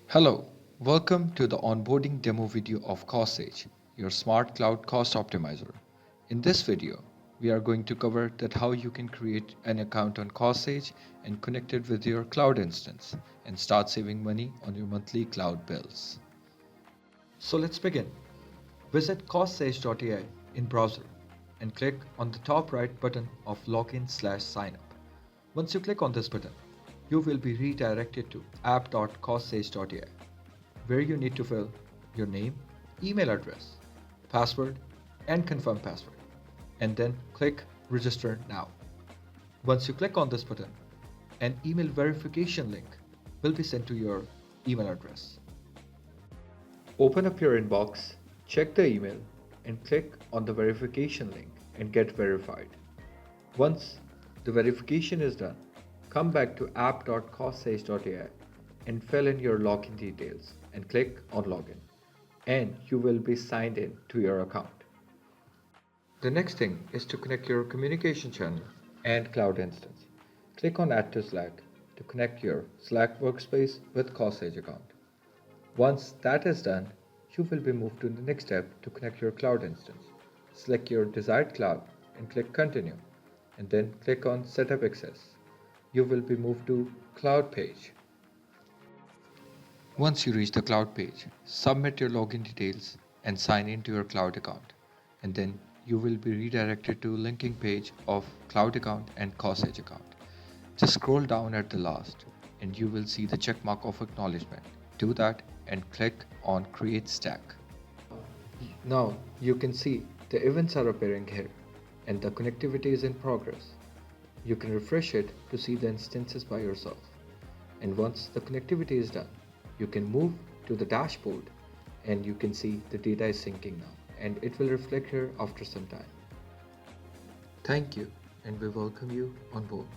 Hello, welcome to the onboarding demo video of CostSage, your smart cloud cost optimizer. In this video, we are going to cover that how you can create an account on CostSage and connect it with your cloud instance and start saving money on your monthly cloud bills. So let's begin. Visit costsage.ai in browser and click on the top right button of login/signup. Once you click on this button, you will be redirected to app.costsage.ai, where you need to fill your name, email address, password, and confirm password, and then click Register Now. Once you click on this button, an email verification link will be sent to your email address. Open up your inbox, check the email, and click on the verification link and get verified. Once the verification is done, come back to app.costsage.ai and fill in your login details and click on Login, and you will be signed in to your account. The next thing is to connect your communication channel and cloud instance. Click on Add to Slack to connect your Slack workspace with CostSage account. Once that is done, you will be moved to the next step to connect your cloud instance. Select your desired cloud and click Continue, and then click on Setup Access. You will be moved to Cloud page. Once you reach the cloud page, submit your login details and sign into your cloud account, and then you will be redirected to linking page of cloud account and CostSage account. Just scroll down at the last and you will see the check mark of acknowledgement. Do that and click on Create Stack. Now you can see the events are appearing here and the connectivity is in progress. You can refresh it to see the instances by yourself. And once the connectivity is done, you can move to the dashboard and you can see the data is syncing now and it will reflect here after some time. Thank you and we welcome you on board.